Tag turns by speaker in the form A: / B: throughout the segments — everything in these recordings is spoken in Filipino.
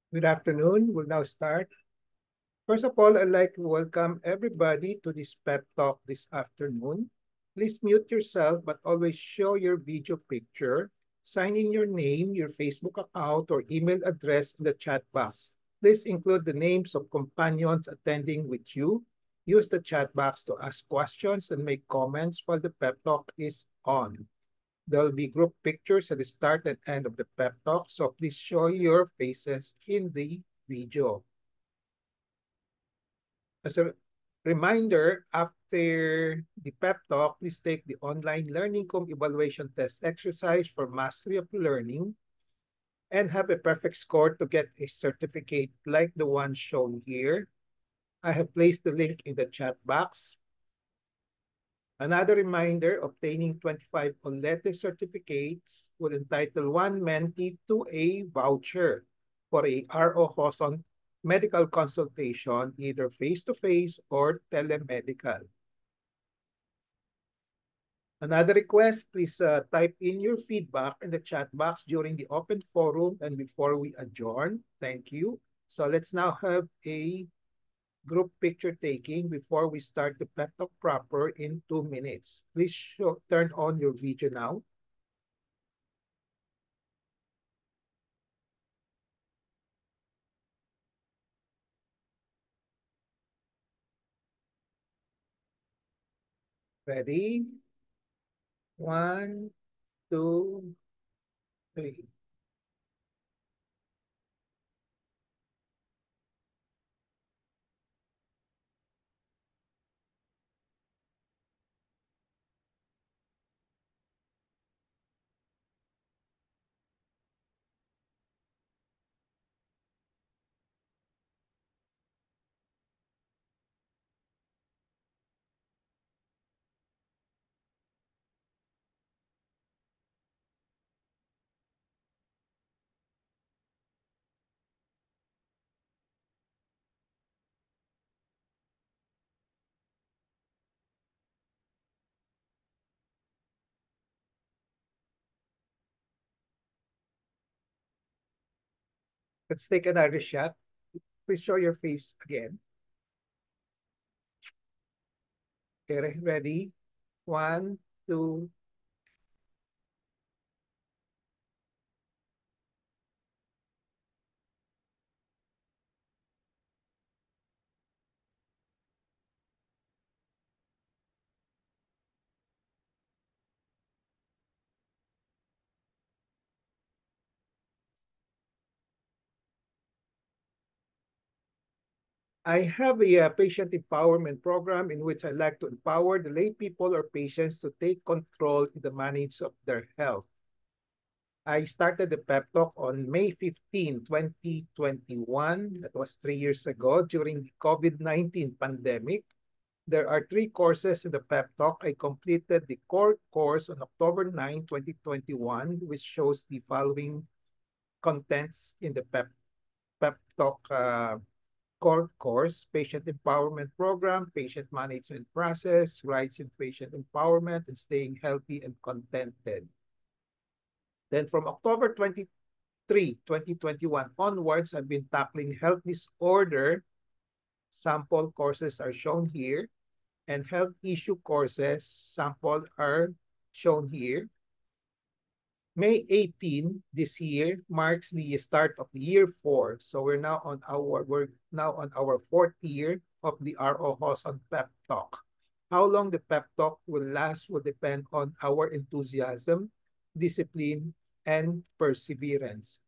A: Good afternoon. We'll now start. First of all, I'd like to welcome everybody to this pep talk this afternoon. Please mute yourself, but always show your video picture. Sign in your name, your Facebook account, or email address in the chat box. Please include the names of companions attending with you. Use the chat box to ask questions and make comments while the pep talk is on. There will be group pictures at the start and end of the pep talk, so please show your faces in the video. As a reminder, after the pep talk, please take the online learning com evaluation test exercise for mastery of learning and have a perfect score to get a certificate like the one shown here. I have placed the link in the chat box. Another reminder, obtaining 25 OLETE certificates will entitle one mentee to a voucher for a RO Hoson medical consultation, either face-to-face or telemedical. Another request, please type in your feedback in the chat box during the open forum and before we adjourn. Thank you. So let's now have a group picture taking before we start the pep talk proper in 2 minutes. Please turn on your video now. Ready? 1, 2, 3. Let's take another shot. Please show your face again. Okay, ready? 1, 2. I have a patient empowerment program in which I like to empower the lay people or patients to take control in the management of their health. I started the pep talk on May 15, 2021. That was 3 years ago during the COVID-19 pandemic. There are 3 courses in the pep talk. I completed the core course on October 9, 2021, which shows the following contents in the pep talk core course: patient empowerment program, patient management process, rights in patient empowerment, and staying healthy and contented. Then from October 2021 onwards, I've been tackling health disorder. Sample courses are shown here, and health issue courses sample are shown here. May 18 this year marks the start of the year 4. So we're now on our 4th year of the RO Hoson Pep Talk. How long the pep talk will last will depend on our enthusiasm, discipline, and perseverance.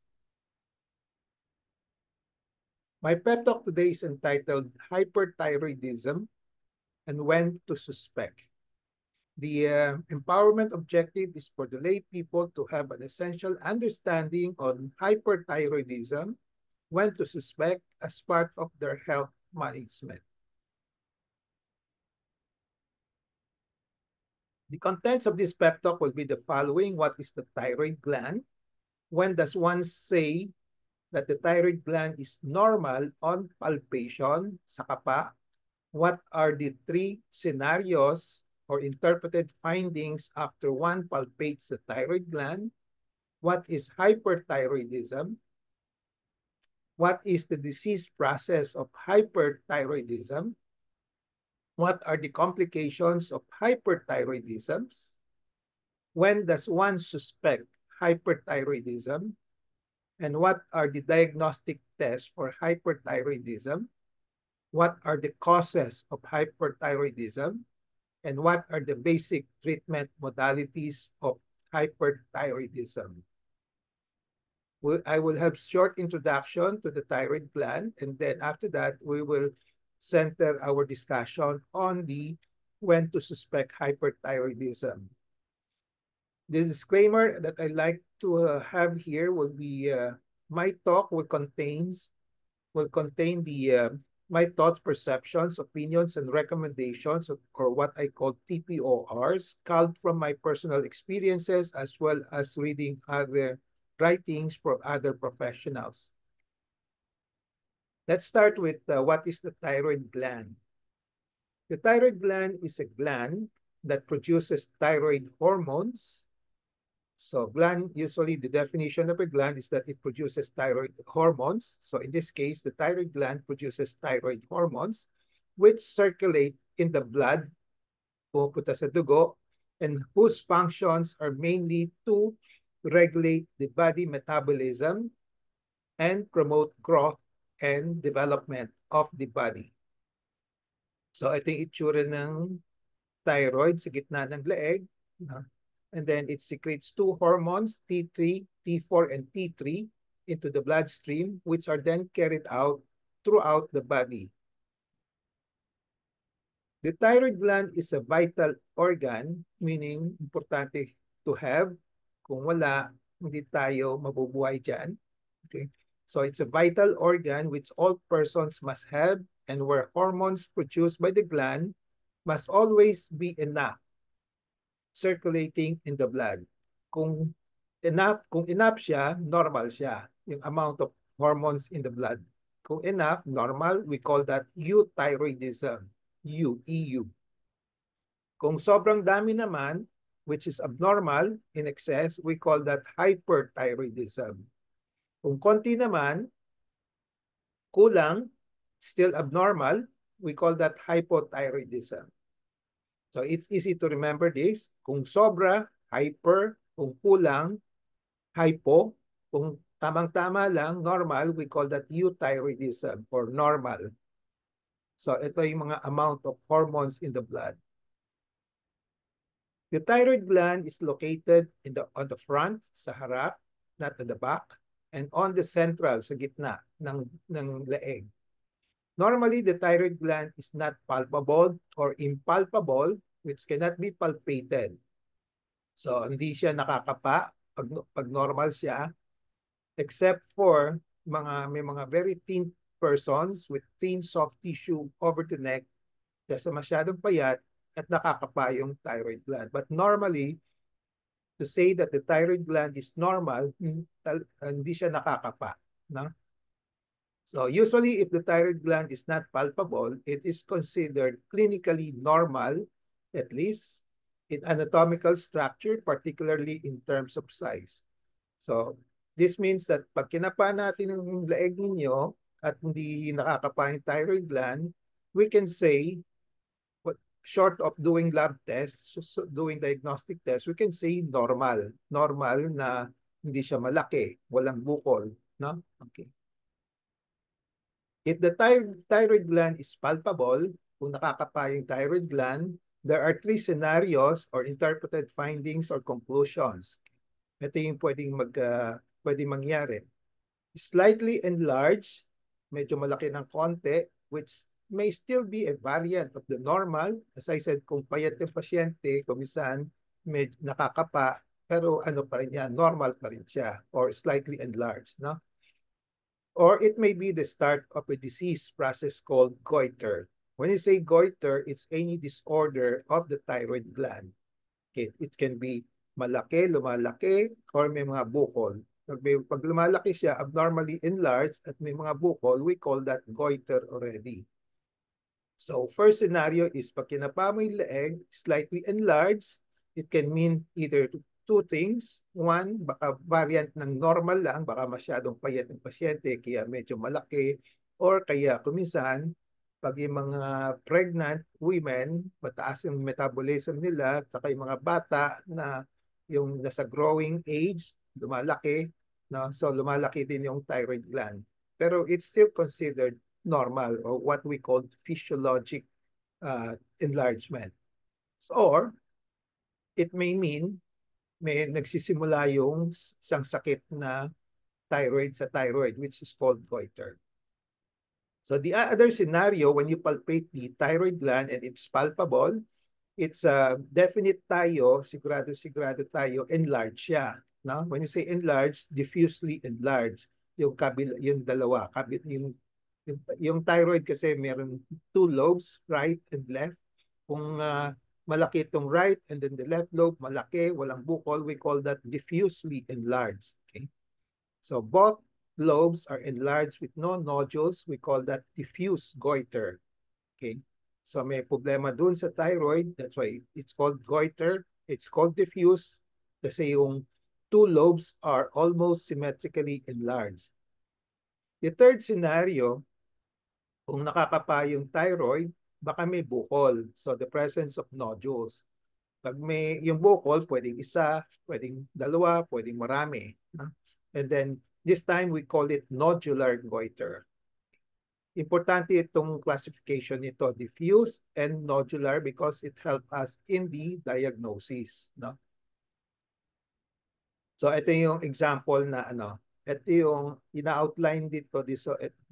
A: My pep talk today is entitled Hyperthyroidism and When to Suspect. The empowerment objective is for the lay people to have an essential understanding on hyperthyroidism, when to suspect as part of their health management. The contents of this pep talk will be the following. What is the thyroid gland? When does one say that the thyroid gland is normal on palpation sa kapa? What are the 3 scenarios or interpreted findings after one palpates the thyroid gland? What is hyperthyroidism? What is the disease process of hyperthyroidism? What are the complications of hyperthyroidism? When does one suspect hyperthyroidism? And what are the diagnostic tests for hyperthyroidism? What are the causes of hyperthyroidism? And what are the basic treatment modalities of hyperthyroidism? I will have short introduction to the thyroid gland, and then after that, we will center our discussion on the when to suspect hyperthyroidism. The disclaimer that I like to have here will be my talk will contain the my thoughts, perceptions, opinions, and recommendations, or what I call TPORs, culled from my personal experiences as well as reading other writings from other professionals. Let's start with what is the thyroid gland. The thyroid gland is a gland that produces thyroid hormones. So gland, usually the definition of a gland is that it produces thyroid hormones. So in this case, the thyroid gland produces thyroid hormones, which circulate in the blood, pumupunta sa dugo, and whose functions are mainly to regulate the body metabolism and promote growth and development of the body. So ito yung itsura ng thyroid sa gitna ng leeg. And then it secretes two hormones, T3, T4, and T3 into the bloodstream, which are then carried out throughout the body. The thyroid gland is a vital organ, meaning importante to have. Kung wala, hindi tayo mabubuhay dyan. Okay? So it's a vital organ which all persons must have, and where hormones produced by the gland must always be enough circulating in the blood. Kung enough siya, normal siya, yung amount of hormones in the blood. Kung enough, normal, we call that euthyroidism. EU. Kung sobrang dami naman, which is abnormal, in excess, we call that hyperthyroidism. Kung konti naman, kulang, still abnormal, we call that hypothyroidism. So it's easy to remember this. Kung sobra, hyper. Kung kulang, hypo. Kung tamang-tama lang, normal, we call that euthyroidism or normal. So ito yung mga amount of hormones in the blood. The thyroid gland is located on the front, sa harap, not at the back, and on the central, sa gitna ng leeg. Normally, the thyroid gland is not palpable or impalpable, which cannot be palpated. So, hindi siya nakakapa pag normal siya, except for may mga very thin persons with thin soft tissue over the neck kasi masyadong payat at nakakapa yung thyroid gland. But normally, to say that the thyroid gland is normal, hindi siya nakakapa. No? So usually if the thyroid gland is not palpable, it is considered clinically normal, at least in anatomical structure, particularly in terms of size. So this means that pag kinapa natin ang leeg ninyo at hindi nakakapa yung thyroid gland, we can say, short of doing lab tests, so doing diagnostic tests, we can say normal. Normal na hindi siya malaki, walang bukol. No? Okay. If the thyroid gland is palpable, kung nakakapa yung thyroid gland, there are three scenarios or interpreted findings or conclusions. Ito yung pwedeng mangyari. Slightly enlarged, medyo malaki ng konti, which may still be a variant of the normal. As I said, kung payat yung pasyente, kumisan, medyo nakakapa, pero ano pa rin yan, normal pa rin siya, or slightly enlarged. No? Or it may be the start of a disease process called goiter. When you say goiter, it's any disorder of the thyroid gland. Okay, it can be malaki, lumalaki, or may mga bukol. Pag lumalaki siya, abnormally enlarged, at may mga bukol, we call that goiter already. So first scenario is pag kinapa mo yung leeg, slightly enlarged, it can mean either two things. One, baka variant ng normal lang, baka masyadong payat ng pasyente, kaya medyo malaki. Or kaya kuminsan, pag yung mga pregnant women, mataas yung metabolism nila, saka yung mga bata na yung nasa growing age, lumalaki, no? So lumalaki din yung thyroid gland. Pero it's still considered normal or what we call physiologic enlargement. Or it may mean may nagsisimula yung isang sakit na thyroid sa thyroid, which is called goiter. So the other scenario, when you palpate the thyroid gland and it's palpable, it's definite tayo, sigurado tayo, enlarged siya. No? When you say enlarged, diffusely enlarged. Yung yung dalawa, yung thyroid kasi meron two lobes, right and left. Kung malaki itong right and then the left lobe, malaki, walang bukol, we call that diffusely enlarged. Okay? So both lobes are enlarged with no nodules, we call that diffuse goiter. Okay? So may problema dun sa thyroid, that's why it's called goiter. It's called diffuse kasi yung two lobes are almost symmetrically enlarged. The third scenario, kung nakakapa yung thyroid, baka may bukol. So the presence of nodules. Pag may yung bukol, pwedeng isa, pwedeng dalawa, pwedeng marami. And then this time we call it nodular goiter. Importante itong classification nito, diffuse and nodular, because it helps us in the diagnosis. No? So ito yung example na ito yung ina-outline dito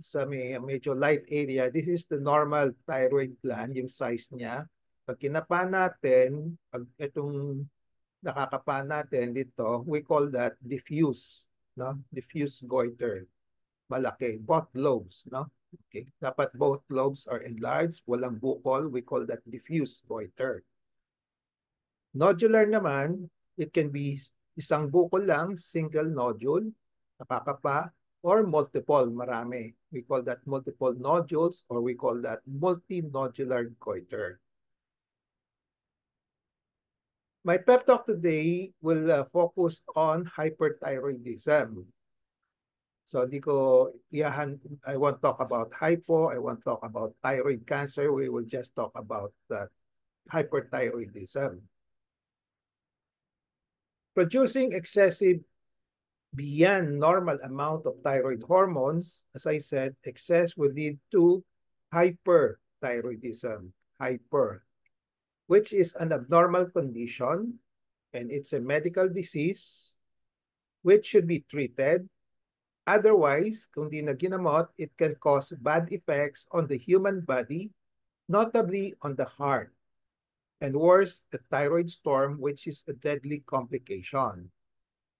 A: sa medyo light area. This is the normal thyroid gland, yung size niya. Pag kinapa natin, pag itong nakakapa natin dito, we call that diffuse, no? Diffuse goiter. Malaki, both lobes, no? Okay. Dapat both lobes are enlarged, walang bukol, we call that diffuse goiter. Nodular naman, it can be isang bukol lang, single nodule, nakakapa, or multiple, marami. We call that multiple nodules, or we call that multinodular goiter. My pep talk today will focus on hyperthyroidism. So I won't talk about hypo, I won't talk about thyroid cancer, we will just talk about hyperthyroidism. Producing excessive beyond normal amount of thyroid hormones, as I said, excess will lead to hyperthyroidism, which is an abnormal condition, and it's a medical disease which should be treated. Otherwise, kung di na ginamot, it can cause bad effects on the human body, notably on the heart, and worse, the thyroid storm, which is a deadly complication.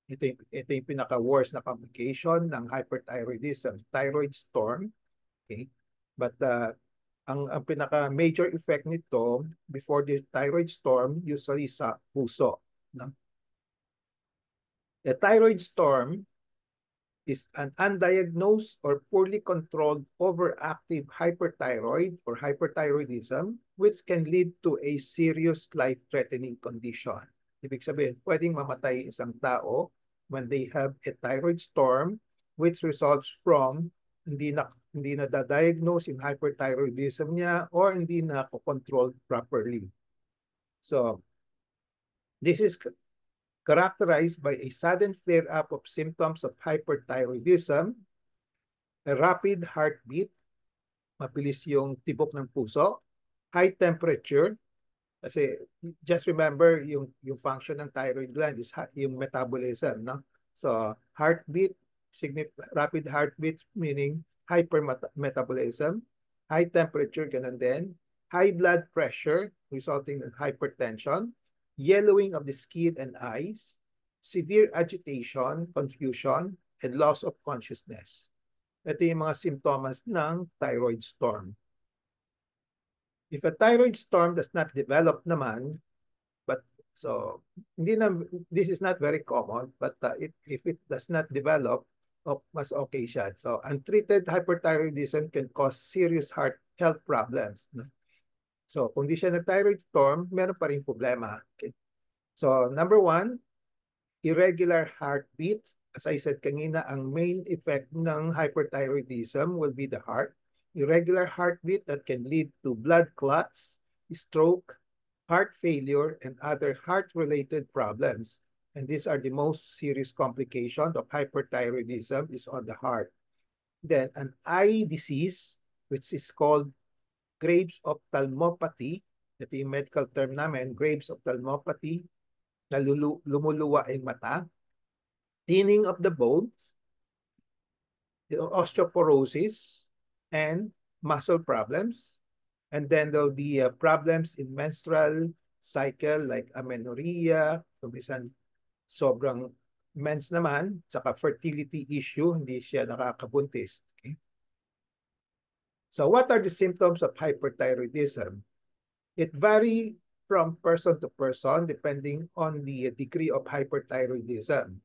A: Ito yung pinaka-worst na complication ng hyperthyroidism, thyroid storm. Okay? But ang pinaka-major effect nito before the thyroid storm, usually sa puso. No? The thyroid storm is an undiagnosed or poorly controlled overactive hyperthyroid or hyperthyroidism, which can lead to a serious life-threatening condition. Ibig sabihin, pwedeng mamatay isang tao when they have a thyroid storm, which results from hindi na da-diagnose yung hyperthyroidism niya or hindi na controlled properly. So, this is characterized by a sudden flare-up of symptoms of hyperthyroidism, a rapid heartbeat, mabilis yung tibok ng puso, high temperature, kasi just remember yung function ng thyroid gland is yung metabolism, no? So heartbeat, rapid heartbeat meaning hypermetabolism, high temperature, ganun din, high blood pressure resulting in hypertension, yellowing of the skin and eyes, severe agitation, confusion, and loss of consciousness. Ito yung mga simptomas ng thyroid storm. If a thyroid storm does not develop naman, this is not very common, but if it does not develop, mas okay siya. So untreated hyperthyroidism can cause serious health problems. No? So kung di siya nag-thyroid storm, meron pa rin problema. Okay. So number one, irregular heartbeat. As I said kanina, ang main effect ng hyperthyroidism will be the heart. Irregular heartbeat that can lead to blood clots, stroke, heart failure, and other heart-related problems. And these are the most serious complications of hyperthyroidism is on the heart. Then an eye disease, which is called Graves' ophthalmopathy, ito yung medical term namin, Graves' ophthalmopathy, na lumuluwa ang mata, thinning of the bones, osteoporosis, and muscle problems. And then there'll be problems in menstrual cycle like amenorrhea, kumisan sobrang mens naman, saka fertility issue, hindi siya nakakabuntis. Okay? So what are the symptoms of hyperthyroidism? It varies from person to person depending on the degree of hyperthyroidism.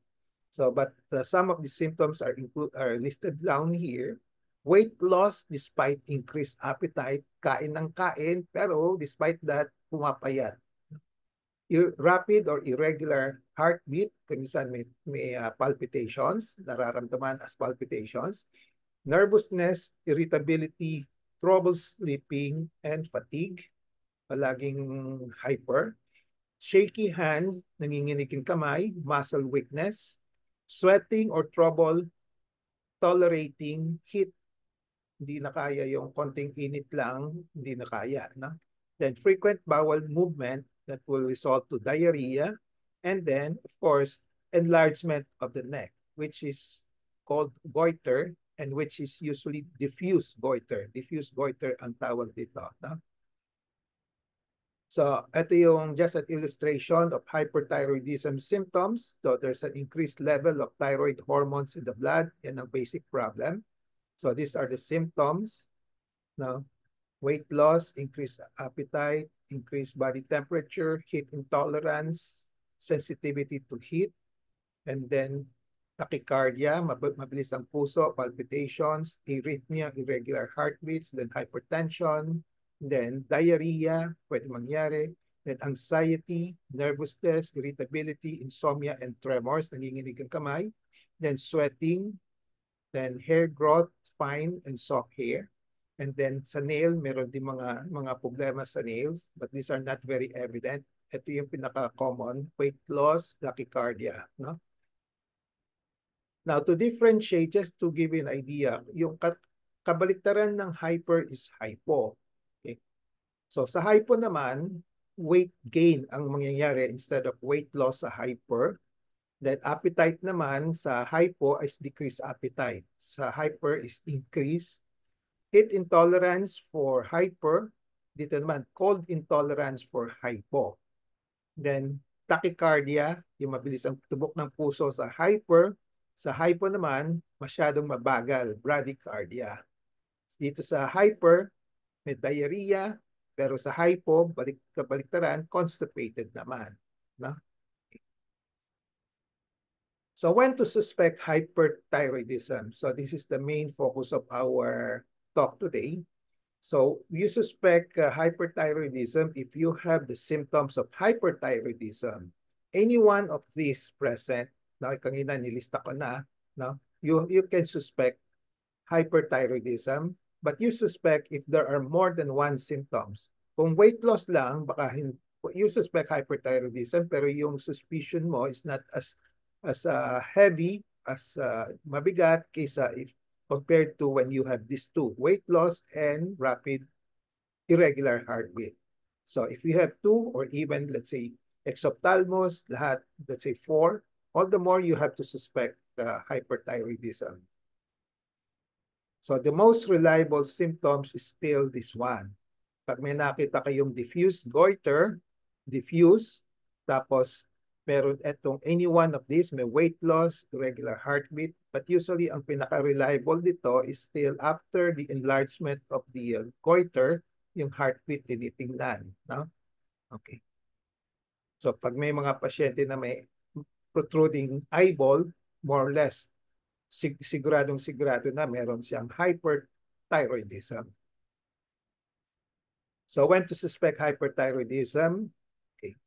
A: So, but some of the symptoms are listed down here. Weight loss despite increased appetite, kain ng kain, pero despite that, pumapayat. Rapid or irregular heartbeat, kamisan may palpitations, nararamdaman as palpitations, nervousness, irritability, trouble sleeping, and fatigue, palaging hyper, shaky hands, nanginginig yung kamay, muscle weakness, sweating or trouble tolerating heat, hindi na kaya yung konting init lang, hindi na kaya. No? Then frequent bowel movement that will result to diarrhea, and then, of course, enlargement of the neck, which is called goiter, and which is usually diffuse goiter. Diffuse goiter ang tawag dito. No? So, ito yung just an illustration of hyperthyroidism symptoms. So, there's an increased level of thyroid hormones in the blood. Yan ang basic problem. So, these are the symptoms. No? Weight loss, increased appetite, increased body temperature, heat intolerance, sensitivity to heat, and then tachycardia, mabilis ang puso, palpitations, arrhythmia, irregular heartbeats, then hypertension, then diarrhea, pwede mangyari, then anxiety, nervousness, irritability, insomnia, and tremors, nanginginig ang kamay, then sweating, then hair growth, fine and soft hair, and then sa nail, meron din mga problema sa nails, but these are not very evident. Ito yung pinaka-common, weight loss, tachycardia. No? Now, to differentiate, just to give you an idea, yung kabaliktaran ng hyper is hypo. Okay? So sa hypo naman, weight gain ang mangyayari instead of weight loss sa hyper. Then appetite naman sa hypo is decreased appetite. Sa hyper is increased. Heat intolerance for hyper. Dito naman, cold intolerance for hypo. Then tachycardia, yung mabilis ang tubok ng puso sa hyper. Sa hypo naman, masyadong mabagal, bradycardia. Dito sa hyper, may diarrhea, pero sa hypo, kabaliktaran, constipated naman. No? So when to suspect hyperthyroidism? So this is the main focus of our talk today. So you suspect hyperthyroidism if you have the symptoms of hyperthyroidism. Any one of these present, no, kanina nilista ko na, no, you can suspect hyperthyroidism, but you suspect if there are more than one symptoms. Kung weight loss lang, baka you suspect hyperthyroidism, pero yung suspicion mo is not as heavy, as mabigat kaysa if compared to when you have these two, weight loss and rapid irregular heartbeat. So if you have two or even, let's say, exophthalmos, lahat, let's say 4, all the more you have to suspect hyperthyroidism. So the most reliable symptoms is still this one. Pag may nakita kayong diffuse goiter, diffuse, tapos meron etong any one of these, may weight loss, irregular heartbeat, but usually ang pinaka-reliable dito is still after the enlargement of the goiter, yung heartbeat tinitingnan. No? Okay. So pag may mga pasyente na may protruding eyeball, more or less, siguradong sigurado na meron siyang hyperthyroidism. So when to suspect hyperthyroidism? Okay.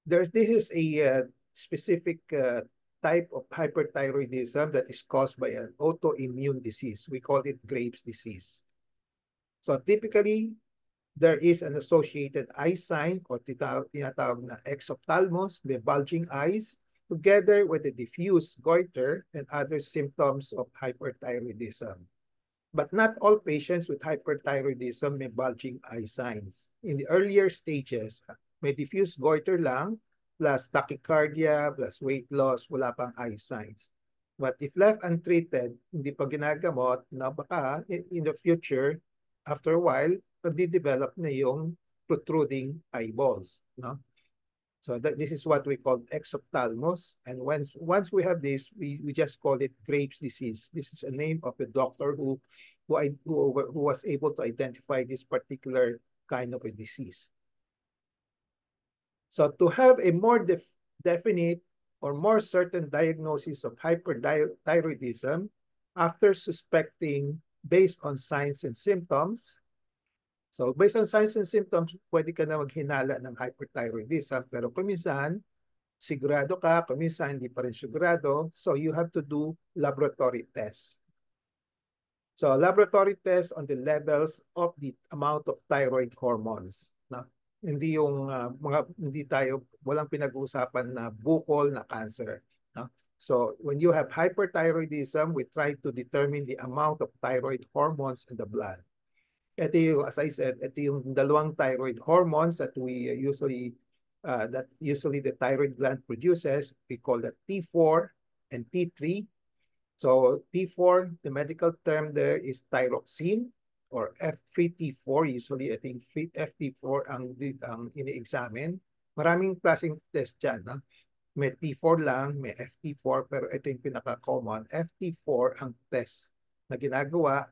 A: This is a specific type of hyperthyroidism that is caused by an autoimmune disease. We call it Graves' disease. So typically, there is an associated eye sign or tinatawag na exophthalmos, the bulging eyes, together with the diffuse goiter and other symptoms of hyperthyroidism. But not all patients with hyperthyroidism may bulging eye signs. In the earlier stages, may diffuse goiter lang, plus tachycardia, plus weight loss, wala pang eye signs. But if left untreated, hindi pa ginagamot, na baka in the future, after a while, magdi-develop na yung protruding eyeballs. No? So this is what we call exophthalmos. And once we have this, we just call it Graves' disease. This is a name of a doctor who was able to identify this particular kind of a disease. So to have a more definite or more certain diagnosis of hyperthyroidism, after suspecting based on signs and symptoms, so based on signs and symptoms, pwede ka na maghinala ng hyperthyroidism. Pero kuminsan, sigurado ka, kuminsan hindi pa rin sigurado. So you have to do laboratory tests. So laboratory tests on the levels of the amount of thyroid hormones. No? Hindi yung walang pinag-uusapan na bukol na cancer. No? So when you have hyperthyroidism, we try to determine the amount of thyroid hormones in the blood. Ito yung, as I said, ito yung dalawang thyroid hormones that we usually the thyroid gland produces. We call that T4 and T3. So T4, the medical term there is thyroxine or F3T4. Usually, I think FT4 ang ini-examine. Maraming klaseng test dyan. No? May T4 lang, may FT4, pero ito yung pinaka-common. FT4 ang test na ginagawa.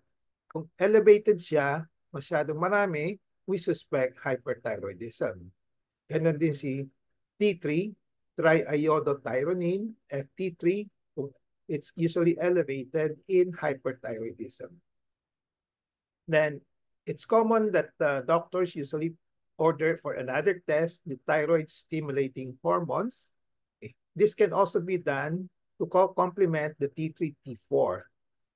A: Kung elevated siya, masyadong marami, we suspect hyperthyroidism. Ganon din si T3, triiodothyronine, FT3, it's usually elevated in hyperthyroidism. Then, it's common that doctors usually order for another test, the thyroid stimulating hormones. This can also be done to complement the T3, T4.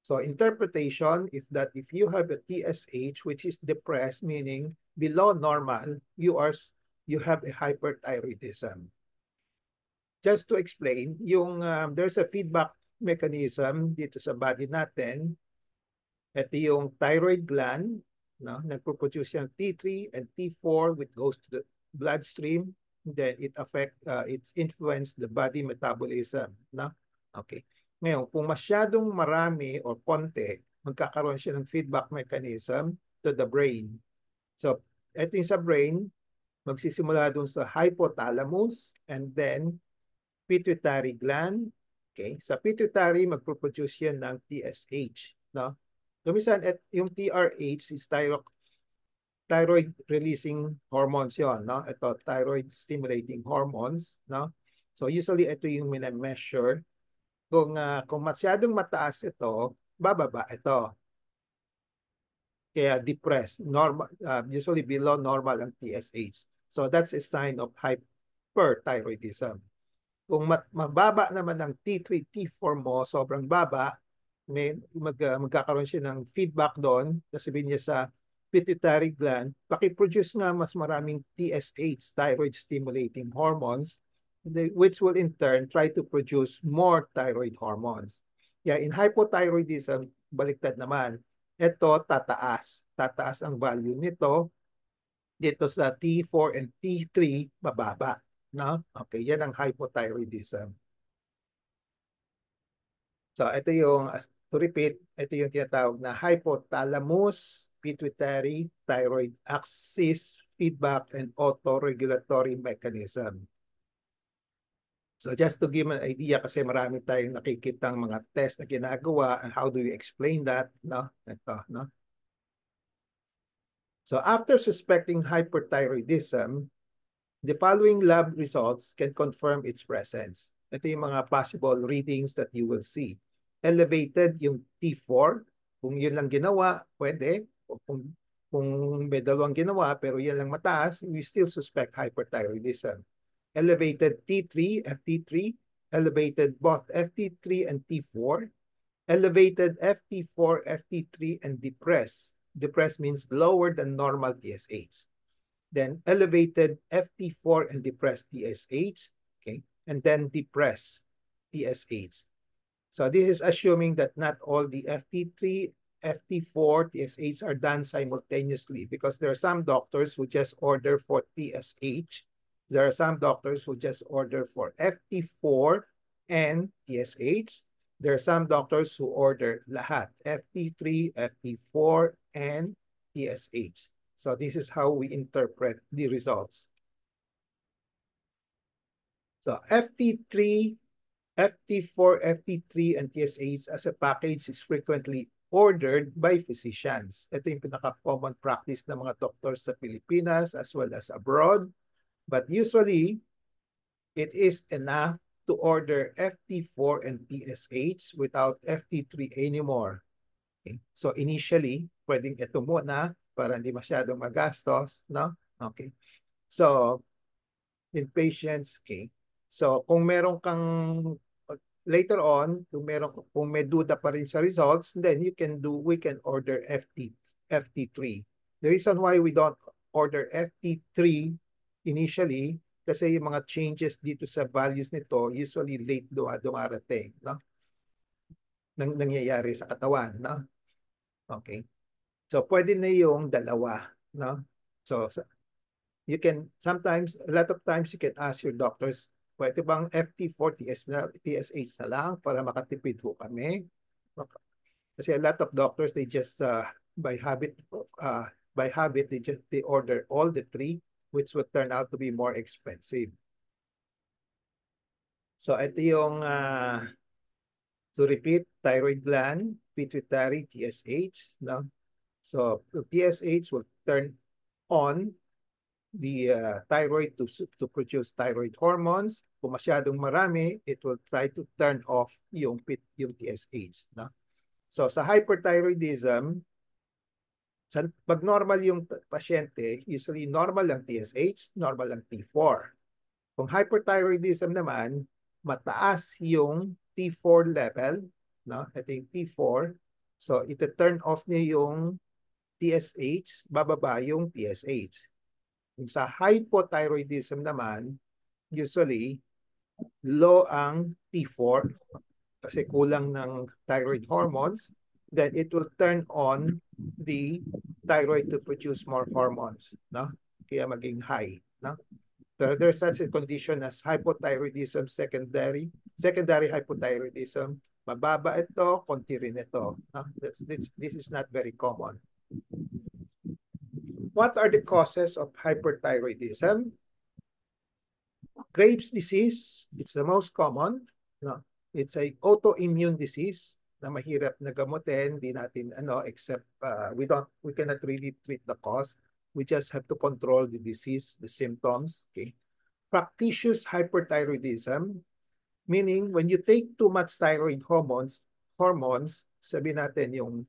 A: So interpretation, if you have a TSH, which is depressed, meaning below normal, you have a hyperthyroidism. Just to explain, there's a feedback mechanism dito sa body natin. Ito yung thyroid gland, no? Nagpo-produce yung T3 and T4, which goes to the bloodstream. Then it's influence the body metabolism. No? Okay. Ngayon, kung masyadong marami o konti, magkakaroon siya ng feedback mechanism to the brain. So, ito yung sa brain, magsisimula dun sa hypothalamus and then pituitary gland. Okay? Sa pituitary, magproduce yan ng TSH. No? Kumisan, yung TRH is thyroid releasing hormones yon, no? Ito, thyroid stimulating hormones. No? So, usually, ito yung mina-measure. Kung masyadong mataas ito, bababa ito. Kaya depressed, normal, usually below normal ang TSH. So that's a sign of hyperthyroidism. Kung mababa naman ang T3, T4 mo, sobrang baba, magkakaroon siya ng feedback doon, sabihin niya sa pituitary gland, pakiproduce nga mas maraming TSH, thyroid stimulating hormones, which will in turn try to produce more thyroid hormones. Yeah, in hypothyroidism, baliktad naman. Ito, tataas. Tataas ang value nito. Dito sa T4 and T3, mababa. No? Okay, yan ang hypothyroidism. So, ito yung, to repeat, ito yung tinatawag na hypothalamus, pituitary, thyroid axis, feedback, and autoregulatory mechanism. So just to give an idea, kasi marami tayong nakikitang mga test na ginagawa, and how do you explain that? No? Ito, no? So after suspecting hyperthyroidism, the following lab results can confirm its presence. Ito yung mga possible readings that you will see. Elevated yung T4, kung yun lang ginawa, pwede. Kung may dalawang ginawa, pero yun lang mataas, we still suspect hyperthyroidism. elevated T3, FT3, elevated both FT3 and T4, elevated FT4, FT3, and depressed. Depressed means lower than normal TSH. Then elevated FT4 and depressed TSH, okay, and then depressed TSH. So this is assuming that not all the FT3, FT4, TSH are done simultaneously, because there are some doctors who just order for TSH. There are some doctors who just order for FT4 and TSH. There are some doctors who order lahat, FT3, FT4, and TSH. So this is how we interpret the results. So FT3, FT4, FT3, and TSH as a package is frequently ordered by physicians. Ito yung pinaka-common practice ng mga doctors sa Pilipinas as well as abroad. But usually, it is enough to order FT4 and TSH without FT3 anymore. Okay. So initially, pwedeng ito muna para hindi masyadong magastos, no? Okay. So, in patients, okay. So, kung meron kang later on, kung may duda pa rin sa results, then we can order FT3. The reason why we don't order FT3 initially, kasi yung mga changes dito sa values nito, usually late dumarating, no? Nangyayari sa katawan, no? Okay. So, pwede na yung dalawa, no? So, you can, sometimes, a lot of times, you can ask your doctors, pwede bang FT4, TSH na lang para makatipid po kami? Kasi a lot of doctors, they just, by habit, they order all the three, which would turn out to be more expensive. So, ito yung, to repeat, thyroid gland, pituitary, TSH, no? So, TSH will turn on the thyroid to produce thyroid hormones. Kung masyadong marami, it will try to turn off yung TSH. No? So sa hyperthyroidism, pag normal yung pasyente, usually normal ang TSH, normal ang T4. Kung hyperthyroidism naman, mataas yung T4 level, no? Ito yung T4. So ito turn off niya yung TSH, bababa yung TSH. Sa hypothyroidism naman, usually, low ang T4 kasi kulang ng thyroid hormones, then it will turn on the thyroid to produce more hormones, no? Kaya maging high, no? So there's such a condition as hypothyroidism secondary hypothyroidism. Mababa ito, konti rin ito. No? This is not very common. What are the causes of hyperthyroidism? Graves' disease, it's the most common. No? It's a autoimmune disease na mahirap na gamutin. Di natin except we cannot really treat the cause. We just have to control the disease, the symptoms. Okay. Factitious hyperthyroidism, meaning when you take too much thyroid hormones, sabi natin yung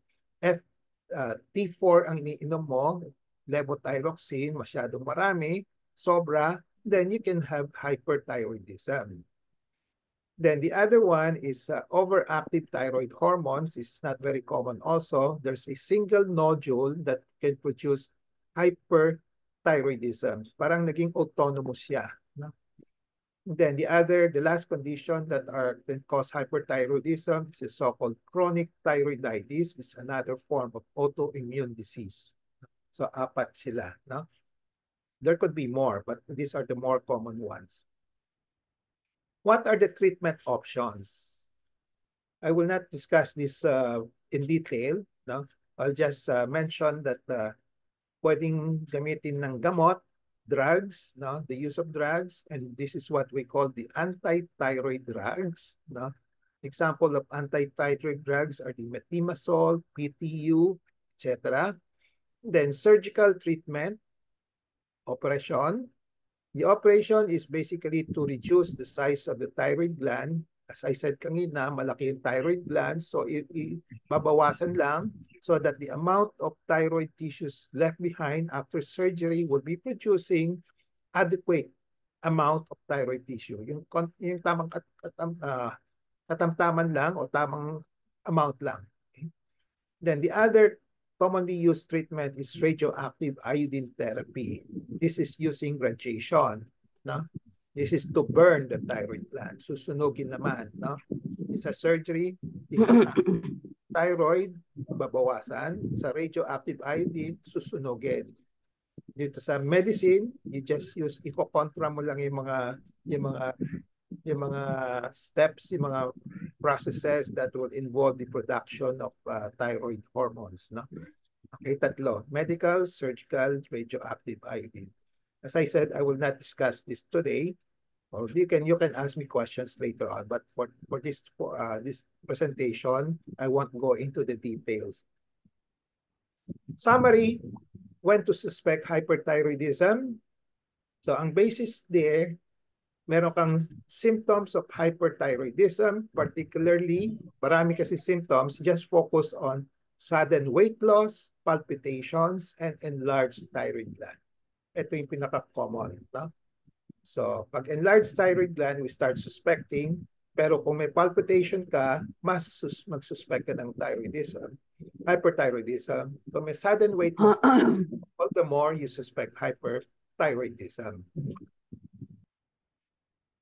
A: T4 ang iniinom mo, levothyroxine, masyadong marami, sobra, then you can have hyperthyroidism. Then the other one is overactive thyroid hormones. This is not very common also. There's a single nodule that can produce hyperthyroidism. Parang naging autonomous siya. No? Then the last condition that can cause hyperthyroidism is a so-called chronic thyroiditis, which is another form of autoimmune disease. So, apat sila, no? There could be more, but these are the more common ones. What are the treatment options? I will not discuss this in detail, no? I'll just mention that pwedeng gamitin ng gamot, drugs, no? The use of drugs, and this is what we call the anti-thyroid drugs, no? Example of anti-thyroid drugs are the methimazole, PTU, etc. Then surgical treatment, operation. The operation is basically to reduce the size of the thyroid gland. As I said kanina, malaki yung thyroid gland, so babawasan lang so that the amount of thyroid tissues left behind after surgery will be producing adequate amount of thyroid tissue. Yung tamang katamtaman lang o tamang amount lang. Okay? Then the other commonly used treatment is radioactive iodine therapy. This is using radiation. No? This is to burn the thyroid gland. Susunugin naman. No? Sa surgery, thyroid, babawasan. Sa radioactive iodine, susunugin. Dito sa medicine, you just use, iko-contra mo lang yung mga steps, yung mga processes that will involve the production of thyroid hormones. No? Okay, tatlo. Medical, surgical, radioactive iodine. As I said, I will not discuss this today. Or you can ask me questions later on. But for this presentation, I won't go into the details. Summary: when to suspect hyperthyroidism. So ang basis there, meron kang symptoms of hyperthyroidism, particularly, marami kasi symptoms, just focus on sudden weight loss, palpitations, and enlarged thyroid gland. Ito yung pinaka-common. No? So, pag enlarged thyroid gland, we start suspecting, pero kung may palpitation ka, mag-suspect ka ng thyroidism, hyperthyroidism. Kung may sudden weight loss, all the more you suspect hyperthyroidism.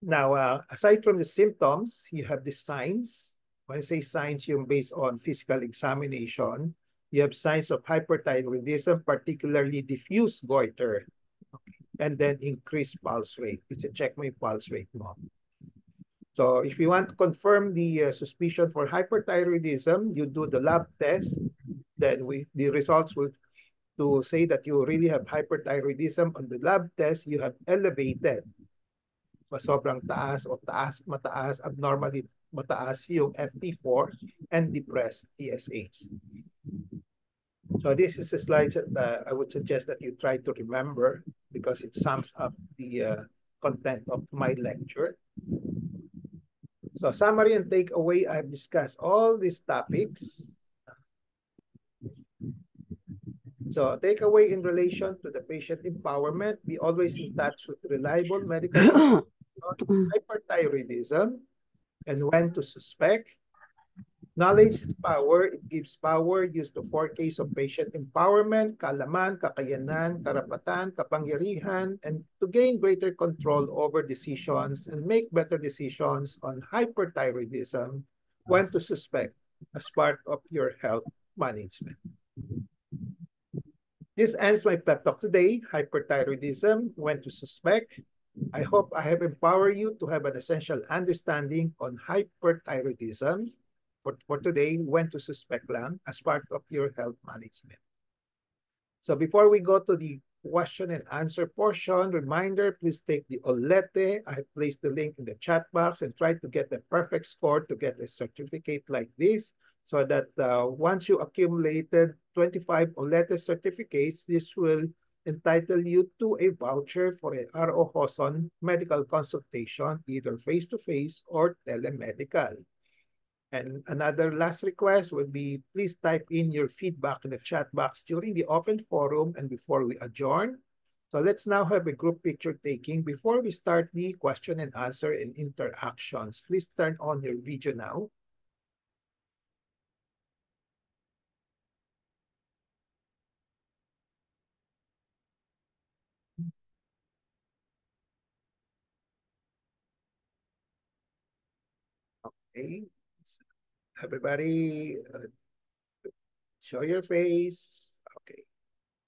A: Now, aside from the symptoms, you have the signs. When I say signs, yung based on physical examination, you have signs of hyperthyroidism, particularly diffuse goiter, and then increased pulse rate. Check mo yung pulse rate mo. So if you want to confirm the suspicion for hyperthyroidism, you do the lab test. Then the results will to say that you really have hyperthyroidism. On the lab test, you have elevated. Sobrang taas o mataas, abnormally mataas yung FT4 and depressed TSH. So this is a slide that I would suggest that you try to remember because it sums up the content of my lecture. So summary and takeaway, I've discussed all these topics. So takeaway in relation to the patient empowerment, be always in touch with reliable medical information on hyperthyroidism and when to suspect. Knowledge is power. It gives power used to forecast of patient empowerment, kaalaman, kakayanan, karapatan, kapangyarihan, and to gain greater control over decisions and make better decisions on hyperthyroidism when to suspect as part of your health management. This ends my pep talk today, hyperthyroidism, when to suspect. I hope I have empowered you to have an essential understanding on hyperthyroidism for today, when to suspect lang as part of your health management. So before we go to the question and answer portion, reminder, please take the Olete. I have placed the link in the chat box and try to get the perfect score to get a certificate like this so that once you accumulated 25 Olete certificates, this will entitle you to a voucher for a R.O. Hoson medical consultation, either face-to-face or telemedical. And another last request would be, please type in your feedback in the chat box during the open forum and before we adjourn. So let's now have a group picture taking. Before we start the question and answer and interactions, please turn on your video now. Okay. Everybody, show your face. Okay.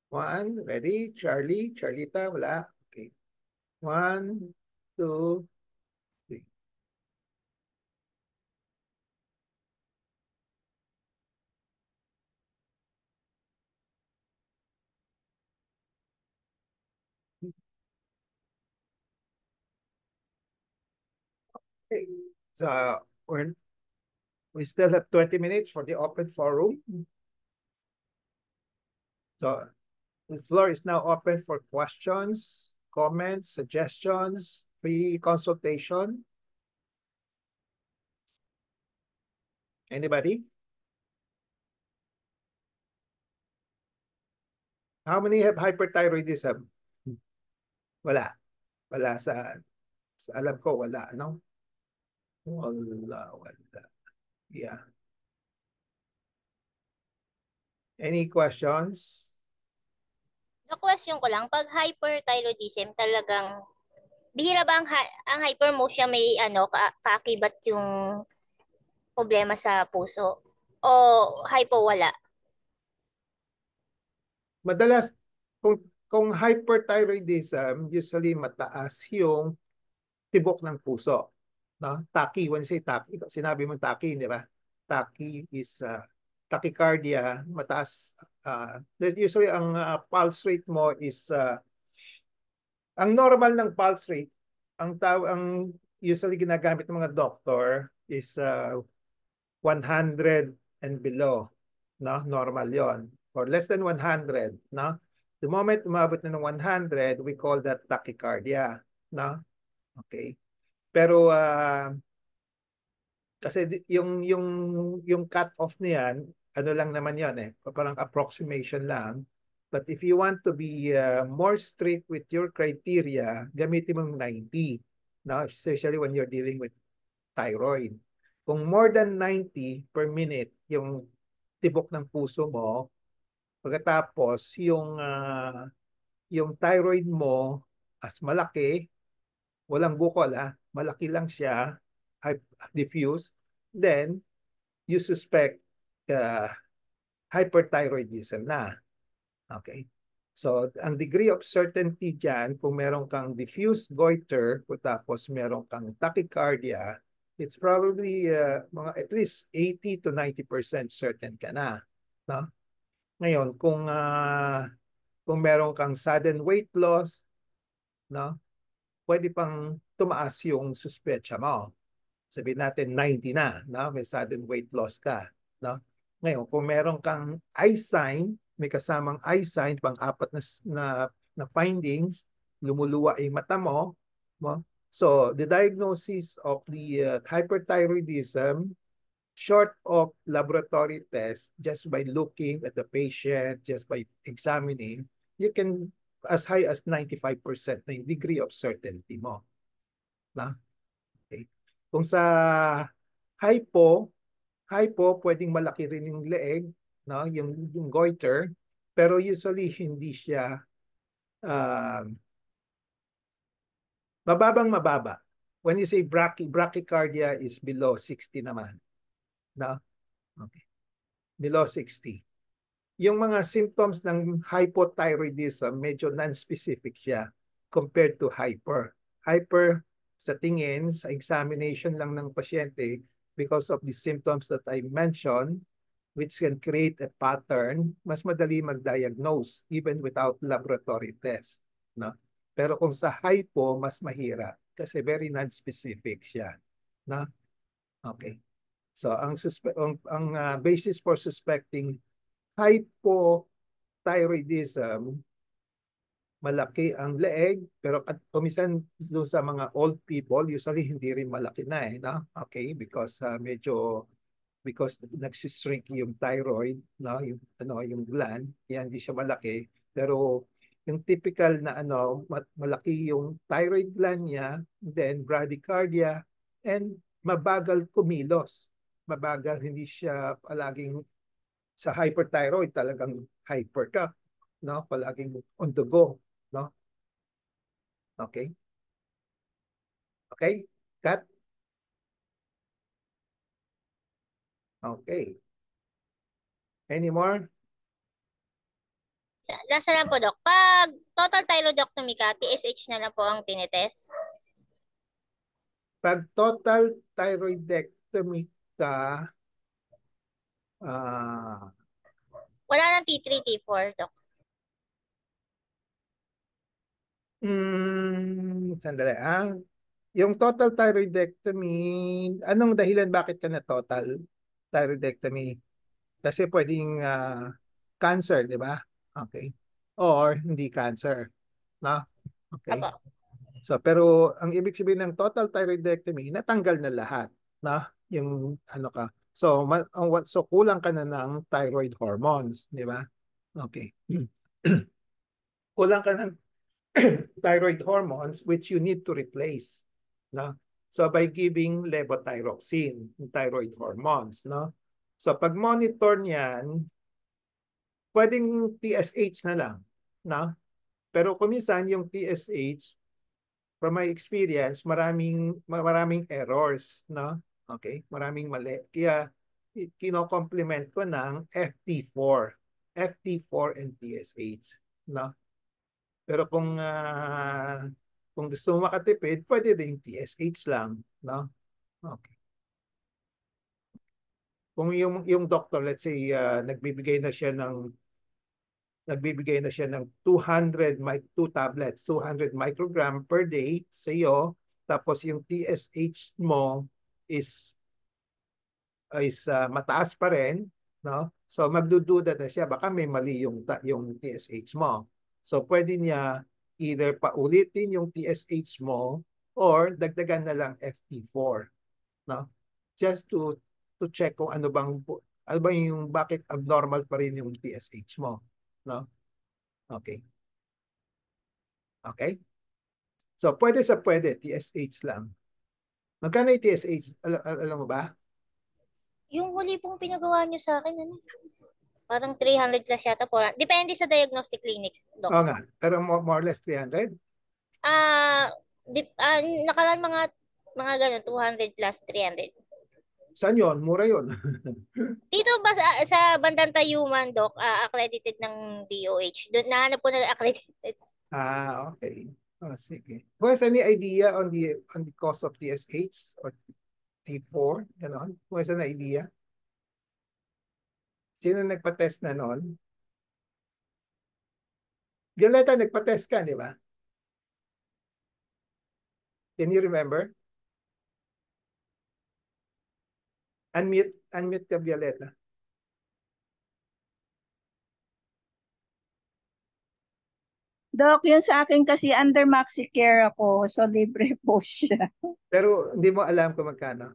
A: One, ready? Charlie, Charlita, wala. Okay. 1, 2, 3. Okay. So we still have 20 minutes for the open forum. So the floor is now open for questions, comments, suggestions, free consultation. Anybody? How many have hyperthyroidism? Wala. Wala sa alam ko, wala, no? Wala. Yeah. Any questions?
B: Na question ko lang, pag hyperthyroidism talagang bihira ba ang hypermosia may ano kaakibat yung problema sa puso? O hypo wala?
A: Madalas, kung hyperthyroidism, usually mataas yung tibok ng puso. No? Taki, when you say taki, sinabi mo taki, di ba? Taki is tachycardia, mataas. Usually, ang pulse rate mo is, ang normal ng pulse rate, ang usually ginagamit ng mga doctor is 100 and below. No? Normal yon. Or less than 100. No? The moment umabot na ng 100, we call that tachycardia. No? Okay. Pero kasi yung cut off niyan, ano lang naman 'yon eh, parang approximation lang. But if you want to be more strict with your criteria, gamitin mo 90. No? Especially when you're dealing with thyroid. Kung more than 90 per minute yung tibok ng puso mo, pagkatapos yung thyroid mo as malaki, walang bukol malaki lang siya, diffuse, then you suspect uh, hyperthyroidism na. Okay? So, ang degree of certainty dyan, kung meron kang diffuse goiter, tapos meron kang tachycardia, it's probably mga at least 80 to 90% certain ka na. No? Ngayon, kung meron kang sudden weight loss, no? Pwede pang tumaas yung suspecha mo. Sabihin natin 90 na, no? May sudden weight loss ka, no? Ngayon, kung meron kang eye sign, may kasamang eye sign, pang-apat na findings, lumuluwa yung mata mo, no? So, the diagnosis of the hyperthyroidism, short of laboratory test, just by looking at the patient, just by examining, you can as high as 95% na yung degree of certainty mo. Na? Okay. Kung sa hypo, pwedeng malaki rin yung leeg, no? Yung goiter, pero usually hindi siya uh, mababa. When you say bradycardia is below 60 naman. No? Okay. Below 60. Yung mga symptoms ng hypothyroidism, medyo non-specific siya compared to hyper. Hyper, sa tingin, sa examination lang ng pasyente, because of the symptoms that I mentioned, which can create a pattern, mas madali mag-diagnose even without laboratory test. No? Pero kung sa hypo, mas mahirap kasi very non-specific siya. No? Okay. So ang basis for suspecting hypothyroidism, malaki ang leeg, pero kumisan doon sa mga old people, usually hindi rin malaki na no? Okay, because nagsishrink yung thyroid, no? Yung gland, yan hindi siya malaki. Pero yung typical na malaki yung thyroid gland niya, then bradycardia, and mabagal kumilos. Mabagal, hindi siya palaging sa hyperthyroid, talagang hyper ka, no? Palaging on the go, no? Okay? Okay? Cut? Okay. Any more?
B: Last na lang po, Dok. Pag total thyroidectomy ka, TSH na lang po ang tinitest.
A: Pag total thyroidectomy ka,
B: Wala nang T3, T4, Dok.
A: sandali yung total thyroidectomy, anong dahilan bakit ka na total thyroidectomy? Kasi pwedeng cancer, di ba? Okay. Or hindi cancer. No? Okay.
B: Apo.
A: So, pero ang ibig sabihin ng total thyroidectomy, natanggal na lahat, na yung ano ka. So, so kulang ka na ng thyroid hormones, di ba? Okay. Kulang ka ng thyroid hormones which you need to replace, no? So by giving levothyroxine, thyroid hormones, no? So pag monitor niyan, pwedeng TSH na lang, no? Pero kung minsan yung TSH, from my experience, maraming errors, no? Okay, maraming mali. Kaya kino-complement ko ng FT4. FT4 and TSH, no? Pero kung gusto mo makatipid, pwede din TSH lang, no? Okay. Kung yung doctor, let's say nagbibigay na siya ng 2 tablets, 200 microgram per day sa iyo, tapos yung TSH mo is mataas pa rin, no? So magdududa na siya, baka may mali yung TSH mo. So pwede niya either paulitin yung TSH mo or dagdagan na lang FT4, no? Just to check kung ano bang yung bakit abnormal pa rin yung TSH mo, no? Okay. Okay? So pwede TSH lang. Magkano yung TSH? Alam mo ba?
B: Yung huli pong pinagawa niyo sa akin, ano? Parang 300 plus yata po. Depende sa diagnostic clinics, Doc.
A: Oo nga. Pero more or less 300?
B: Ah, nakalaan mga ganun, 200 plus 300.
A: Saan yun? Mura yun.
B: Dito ba sa bandang Tayuman, Doc, accredited ng DOH? Doon nahanap po na accredited.
A: Okay. Oh, sige. Who has any idea on the cost of TSH or T4? Ganon? Who has an idea? Sino nagpa-test na noon? Violeta, nagpa-test ka, di ba? Can you remember? Unmute ka, Violeta.
C: Doc, yun sa akin kasi under MaxiCare ako, so libre po siya.
A: Pero hindi mo alam kung magkano.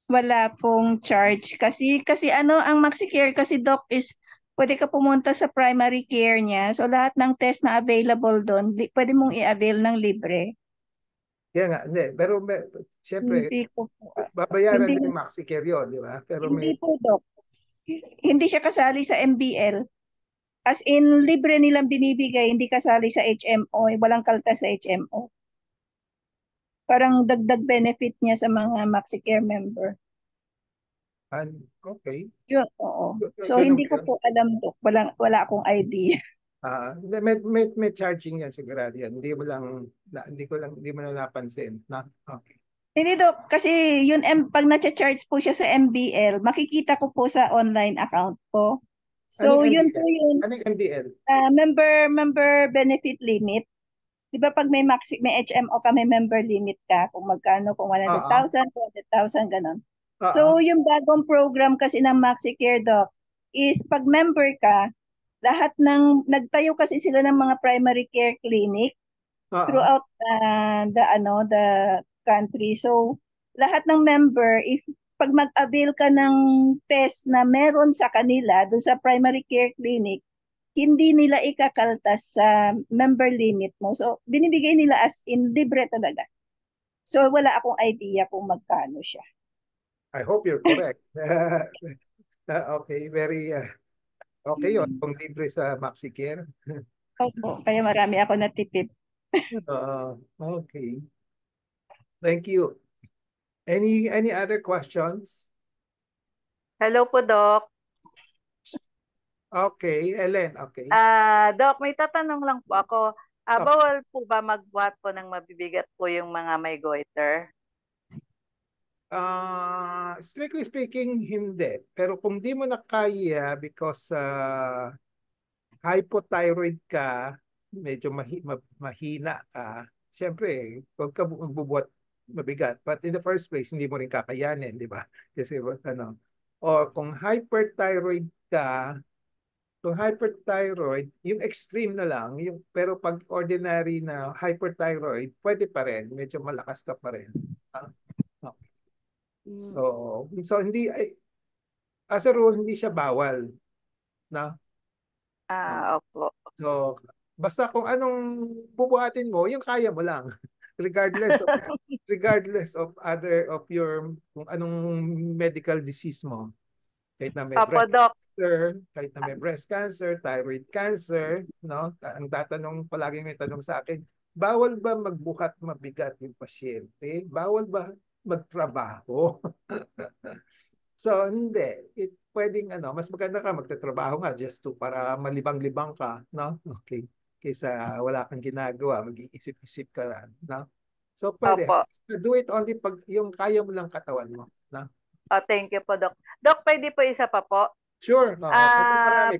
C: Wala pong charge. Kasi ano, ang MaxiCare kasi Doc is, pwede ka pumunta sa primary care niya. So lahat ng test na available doon, pwede mong i-avail ng libre.
A: Kaya nga, hindi. Pero siyempre,
C: Hindi po po.
A: babayaran
C: Hindi,
A: din yung MaxiCare yun, di ba? Pero
C: hindi
A: may,
C: po Doc. Hindi siya kasali sa MBL. As in, libre nilang binibigay, hindi kasali sa HMO. Walang kaltas sa HMO. Parang dagdag benefit niya sa mga MaxiCare member.
A: okay.
C: Yun, oo. So,
A: Ganun
C: hindi
A: ba
C: ko
A: yun?
C: po alam, Doc. Wala akong idea.
A: May charging yan sigurado yan. Hindi mo na napansin. Na? Okay.
C: Hindi, Doc. Kasi yun, pag na-charge po siya sa MBL, makikita ko po sa online account ko. So,
A: Anong
C: yun po
A: MBL?
C: yung
A: Anong MBL?
C: member benefit limit. Di ba pag may HMO ka, may member limit ka kung magkano, kung
A: Oo.
C: 100,000, 200,000, ganon.
A: Oo.
C: So, yung bagong program kasi ng MaxiCare, Doc, is pag member ka, lahat nagtayo kasi sila ng mga primary care clinic
A: Oo.
C: throughout the country. So, lahat ng member, if pag mag-avail ka ng test na meron sa kanila doon sa primary care clinic, hindi nila ikakaltas sa member limit mo. So, binibigay nila as in libre talaga. So, wala akong idea kung magkano siya.
A: I hope you're correct. Okay, okay yun. Kung libre sa MaxiCare.
C: Opo, kaya marami ako natipid.
A: Okay. Thank you. Any other questions?
D: Hello po, Doc.
A: Okay, Ellen, okay.
D: Doc, may tatanong lang po ako.
A: Okay.
D: Bawal po ba magbuhat po ng mabibigat po yung mga may goiter?
A: Strictly speaking, hindi. Pero kung di mo na kaya because hypothyroid ka, medyo mahina ka, siyempre, huwag ka magbubuhat mabigat. But in the first place, hindi mo rin kakayanin, di ba? Kasi or kung hyperthyroid ka, yung extreme na lang, pero pag ordinary na hyperthyroid, pwede pa rin, medyo malakas ka pa rin. Okay. So hindi, as a rule, hindi siya bawal. No?
D: Opo.
A: So, Basta kung anong bubuhatin mo, yung kaya mo lang. Regardless of other of your kung anong medical disease mo. Kahit na may
D: Opo,
A: breast
D: Doc.
A: cancer, kahit na may breast cancer, thyroid cancer, no? Ang tatanong palagi may tanong sa akin, bawal ba magbuhat mabigat yung pasyente? Bawal ba magtrabaho? So, hindi. Pwedeng mas maganda ka magtatrabaho nga just to para malibang-libang ka, no? Okay. Kaysa wala kang ginagawa, mag-iisip-isip ka, no? So, pwede.
D: Opo.
A: Do it only pag yung kaya mo lang katawan mo, no?
D: Oh, thank you po, Doc. Doc, pwede po isa pa po?
A: Sure. Kasi marami.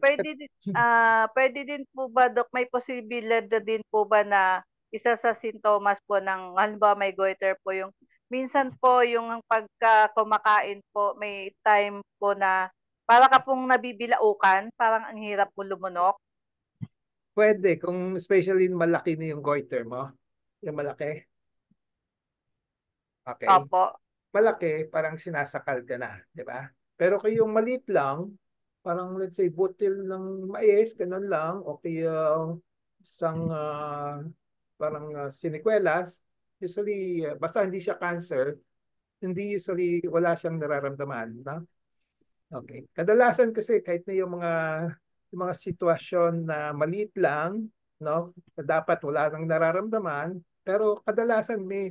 D: Pwede din po ba, Doc, may posibilidad din po ba na isa sa sintomas po ng, halimbawa may goiter po yung, minsan po yung pagka kumakain po, may time po na para ka pong nabibilaukan, parang ang hirap po lumunok.
A: Pwede, kung especially malaki na yung goiter mo. Yung malaki. Okay.
D: Opo.
A: Malaki, parang sinasakal ka na, di ba? Pero kung yung maliit lang, parang let's say butil ng mais, ganun lang, o kaya isang parang sinikwelas, usually, basta hindi siya cancer, hindi usually wala siyang nararamdaman, no? Okay. Kadalasan kasi kahit na yung mga sitwasyon na maliit lang, no, na dapat wala nang nararamdaman, pero kadalasan may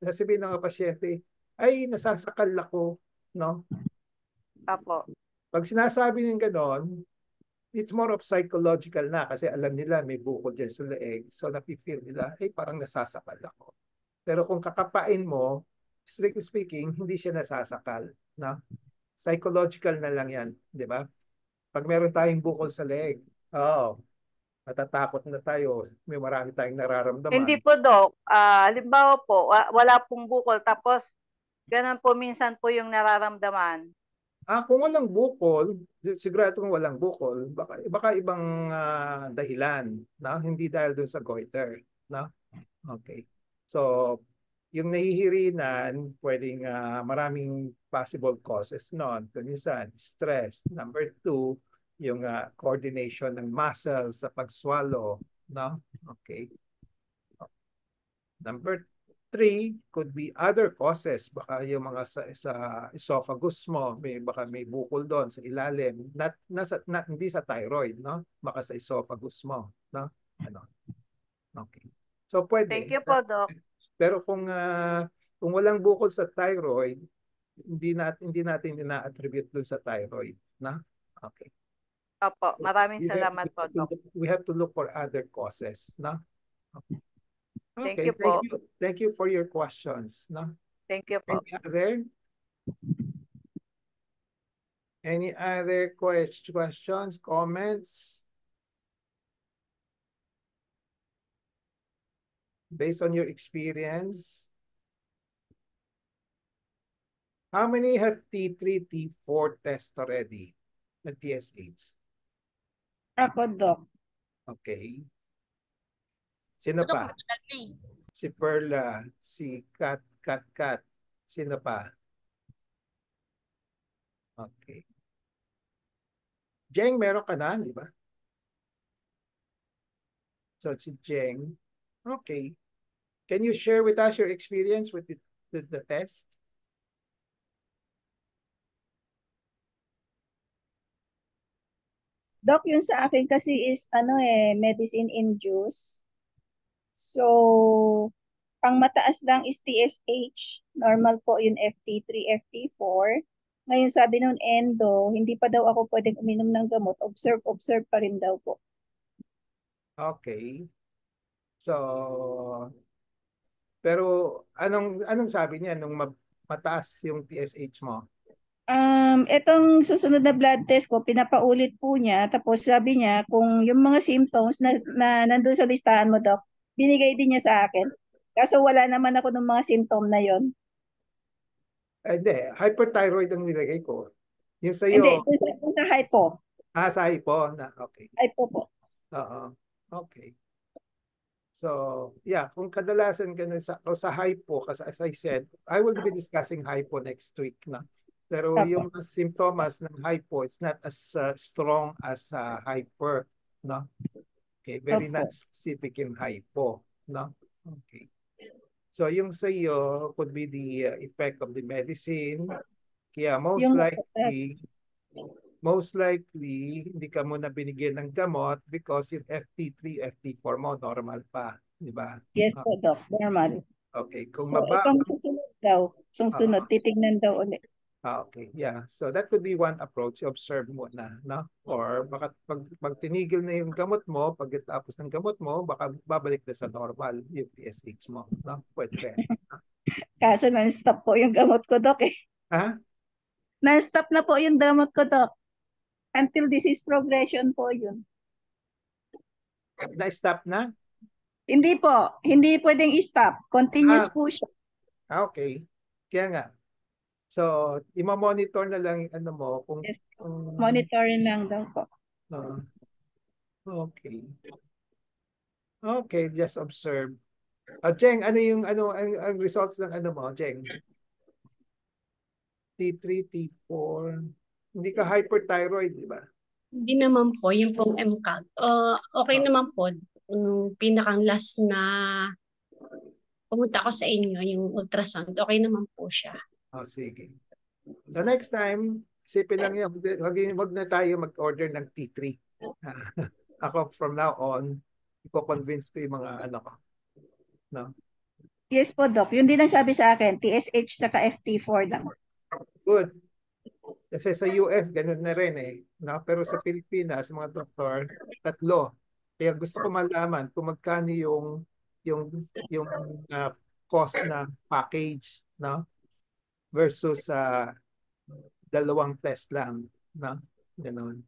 A: sasabihin ng mga pasyente, ay nasasakal ako, no?
D: Opo.
A: Pag sinasabi ng ganon, it's more of psychological na kasi alam nila may bukol dyan sa leeg. So nafe-feel nila, ay parang nasasakal ako. Pero kung kakapain mo, strictly speaking, hindi siya nasasakal, no? Psychological na lang yan, di ba? Pag meron tayong bukol sa leeg, matatakot na tayo, may marami tayong nararamdaman.
D: Hindi po, Doc. Halimbawa po, wala pong bukol, tapos ganun po minsan po yung nararamdaman.
A: Kung walang bukol, sigurado kung walang bukol, baka ibang dahilan, no? Hindi dahil doon sa goiter, no? Okay. So, yung nahihirinan, pwedeng maraming possible causes noon. Minsan, stress. Number 2, yung coordination ng muscles sa pag-swallow, no? Okay. Number 3 could be other causes. Baka yung mga sa esophagus mo, baka may bukol doon sa ilalim. Hindi sa thyroid, no? Baka sa esophagus mo, no? Ano? Okay. So pwede.
D: Thank you po, Doc.
A: Pero kung walang bukol sa thyroid, hindi natin ina-attribute doon sa thyroid, na? Okay.
D: Opo, maraming salamat po, Doc.
A: We have to look for other causes, na? Okay.
D: Thank you po.
A: Thank you for your questions, no?
D: Thank you po.
A: Any other questions, comments? Based on your experience, how many have T3, T4 test already? The TSH?
C: Ako, Doc.
A: Okay. Sino pa? Si Perla, si Kat. Sino pa? Okay. Jeng, meron ka na, di ba? So, si Jeng. Okay. Can you share with us your experience with the test?
C: Doc, yun sa akin kasi is medicine induced. So, ang mataas lang is TSH. Normal po yung FT3, FT4. Ngayon sabi nung endo, hindi pa daw ako pwedeng uminom ng gamot. Observe pa rin daw po.
A: Okay. So, pero anong sabi niya nung mataas yung TSH mo?
C: Etong susunod na blood test ko, pinapaulit po niya. Tapos sabi niya, kung yung mga symptoms na nandun sa listahan mo, Doc, binigay din niya sa akin. Kaso wala naman ako ng mga symptom na yon.
A: Hindi, hyperthyroid ang nilagay ko. Yung sa'yo.
C: Hindi, sa hypo.
A: Sa hypo. Okay.
C: Hypo po.
A: Oo. Okay. So, yeah, kung kadalasan ka sa hypo, as I said, I will be discussing hypo next week na. Pero yung symptoms ng hypo, it's not as strong as hyper, no? Okay, very
C: Opo.
A: non-specific yung hypo, no? Okay. So yung sa iyo could be the effect of the medicine. Kaya
C: Yung
A: most likely hindi ka muna binigyan ng gamot because yung FT3, FT4 mo normal pa, di ba?
C: yes po, Doc, normal.
A: Okay, kung
C: So, itong susunod daw, susunod, titignan daw ulit.
A: okay, yeah. So that could be one approach. Observe mo na, no? Or baka pag tinigil na yung gamot mo, pagkatapos ng gamot mo, baka babalik na sa normal yung TSH mo, no? Pwede rin.
C: Kaso non-stop po yung gamot ko, Doc eh.
A: Ha?
C: Non-stop na po yung gamot ko, Doc. Until disease progression po yun.
A: Na-stop na?
C: Hindi po, hindi pwedeng i-stop. Continuous po siya.
A: Okay. Kaya nga. So, ima-monitor na lang yung ano mo kung,
C: Yes.
A: kung
C: Monitoring lang daw po.
A: okay. Okay, just observe. Jeng, ano yung ang results ng ano mo, Jeng? T3, T4. Hindi ka hyperthyroid, di ba?
E: Hindi naman po, yung pong MCAG. Okay naman po. Nung pinakang last na pumunta ko sa inyo, yung ultrasound, okay naman po siya.
A: Sige. So next time, isipin lang yan, wag na tayo mag-order ng T3. Ako from now on, i-convince ko yung mga ano ko. No?
C: Yes po, Doc. Yun din ang sabi sa akin, TSH saka FT4 lang.
A: Good. Kasi sa US, ganun na rin eh. No? Pero sa Pilipinas, mga doktor, 3. Kaya gusto ko malaman kung magkano yung cost na package, no? Versus 2 test lang, no? Ganun.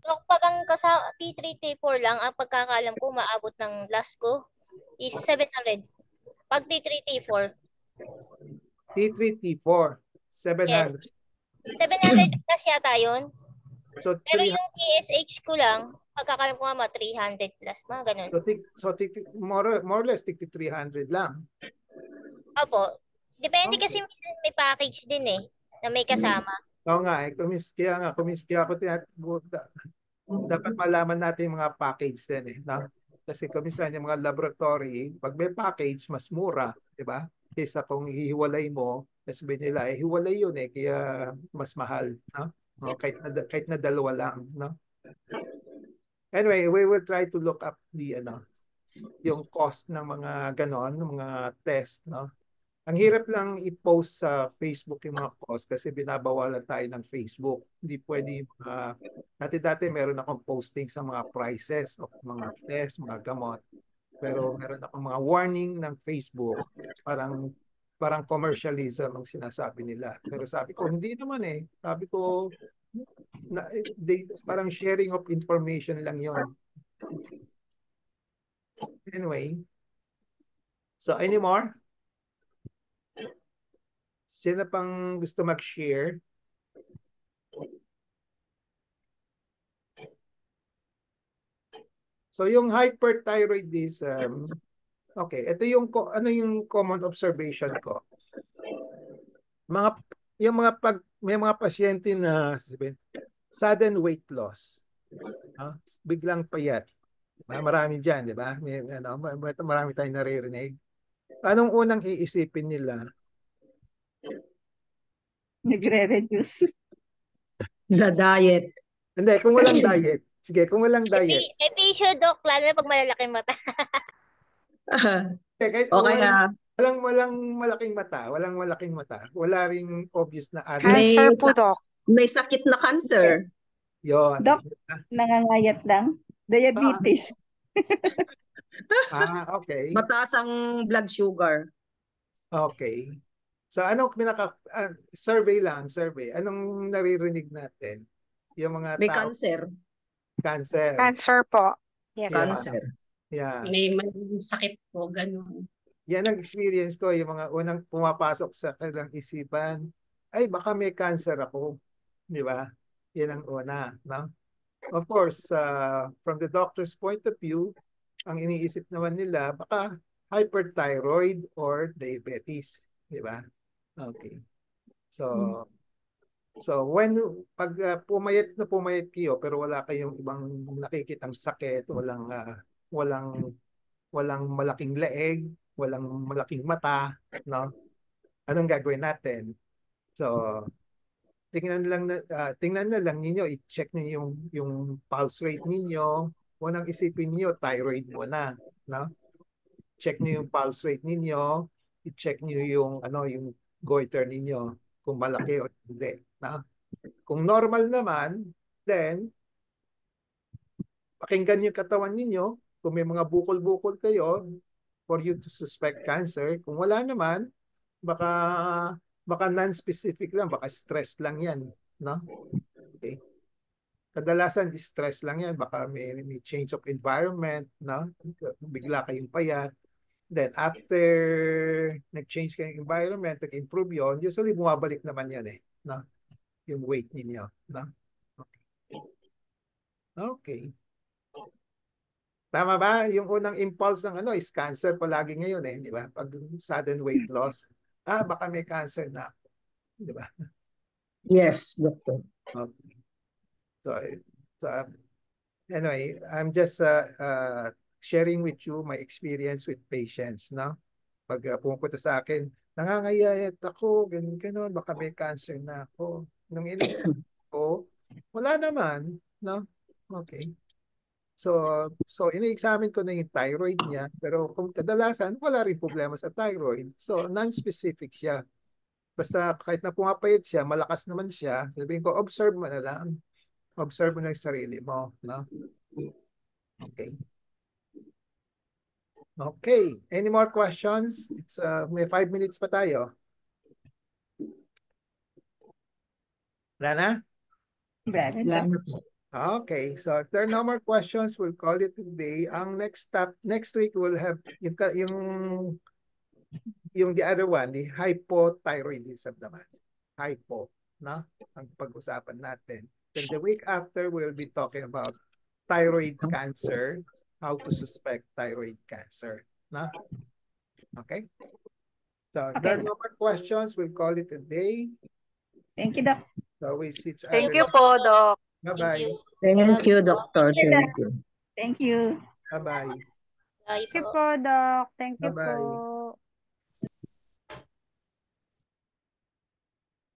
B: So, pag ang T3, T4 lang, ang pagkakalam ko, maabot ng last ko is 700. Pag T3, T4.
A: T3, T4, 700.
B: Yes. 700 plus yata yun.
A: So,
B: Pero yung TSH ko lang, pagkakalam ko nga 300 plus, mga ganun.
A: more or less, 300 lang.
B: Opo. Depende
A: Okay.
B: kasi may package din eh, na may kasama.
A: Oo nga, kaya ako dapat malaman natin yung mga package din eh. No? Kasi minsan yung mga laboratory, pag may package, mas mura, di ba? Kaysa kung hihiwalay mo, sabihin nila, hiwalay yun eh, kaya mas mahal. No? No? Kahit na 2 lang. No? Anyway, we will try to look up yung cost ng mga ganon, ng mga test. No? Ang hirap lang i-post sa Facebook yung mga cost kasi binabawalan tayo ng Facebook. Hindi pwede dati meron akong posting sa mga prices of mga test, mga gamot. Pero meron akong mga warning ng Facebook. Parang commercialism ang sinasabi nila. Pero sabi ko, hindi naman eh. Sabi ko, parang sharing of information lang yon. Anyway. So, any more? Sino pang gusto mag-share? So yung hyperthyroidism, okay, ito yung common observation ko. May mga pasyente na sudden weight loss. Biglang payat. Marami diyan, di ba? Marami tayong naririnig. Anong unang iisipin nila?
C: Nagre-reduce.
F: The diet.
A: Hindi, kung walang diet. Sige, kung walang diet.
B: May tissue, Doc, lalo na pag malalaking mata.
A: Walang malaking mata. Walang malaking mata. Wala ring obvious na
G: Cancer po, Doc.
F: May sakit na cancer.
A: Yun.
C: Doc, nangangayat lang. Diabetes.
A: Okay.
F: Mataas ang blood sugar.
A: Okay. So anong survey. Anong naririnig natin? Yung mga
F: May
A: tao.
F: cancer.
A: Cancer.
G: Cancer po. Yes.
F: Cancer.
A: Yeah.
E: May sakit po, ganun.
A: Yan ang experience ko, yung mga unang pumapasok sa kanilang isipan, ay baka may cancer ako. Di ba? Yan ang una. No? Of course, from the doctor's point of view, ang iniisip naman nila, baka hyperthyroid or diabetes. Di ba? Okay. So, So pag pumayat kayo pero wala kayong ibang nakikitang sakit, walang malaking leeg, walang malaking mata, no? Anong gagawin natin? So tingnan na lang ninyo, i-check niyo yung pulse rate ninyo. Unang isipin niyo thyroid muna, no? Check niyo yung pulse rate ninyo, i-check niyo yung goiter ninyo kung malaki o hindi, no? Kung normal naman, then pakinggan yung katawan ninyo. Kung may mga bukol-bukol kayo for you to suspect cancer. Kung wala naman, baka non-specific lang, baka stress lang yan, no? Okay. Kadalasan stress lang yan, baka may change of environment, no? Bigla kayong payat. Then after nag-change kayong environment, nag-improve yun, usually bumabalik naman yan no? Yung weight ninyo, no? Okay. Tama ba? Yung unang impulse ng is cancer palagi ngayon di ba? Pag sudden weight loss, baka may cancer na, di ba?
F: Yes, doctor.
A: Okay. So anyway, I'm just sharing with you my experience with patients, no? Pag pumunta sa akin, nangangayayat ako, ganun, baka may cancer na ako. Nung in-exam ko, wala naman, no? Okay. So ini-examine ko na yung thyroid niya, pero kung kadalasan, wala rin problema sa thyroid. So, non-specific siya. Basta kahit na pumapayat siya, malakas naman siya, sabihin ko, observe mo na lang. Observe mo na yung sarili mo, no? Okay. Okay. Any more questions? May 5 minutes pa tayo. Wala na? Okay, so if there are no more questions, we'll call it today. Ang next week we'll have yung the other one, the hypothyroidism naman. Hypo, no? Ang pag-usapan natin. Then the week after, we'll be talking about thyroid cancer, how to suspect thyroid cancer, no? Okay? So if there are no more questions, we'll call it a day.
C: Thank you, Doc.
A: So we see each
D: Thank
A: other.
D: you po, Doc.
A: Bye-bye.
F: Thank you, doctor. Thank you.
C: Thank you.
A: Bye-bye.
B: Bye
G: Thank you
B: po.
G: po, Doc. Thank you
A: Bye-bye.
G: po.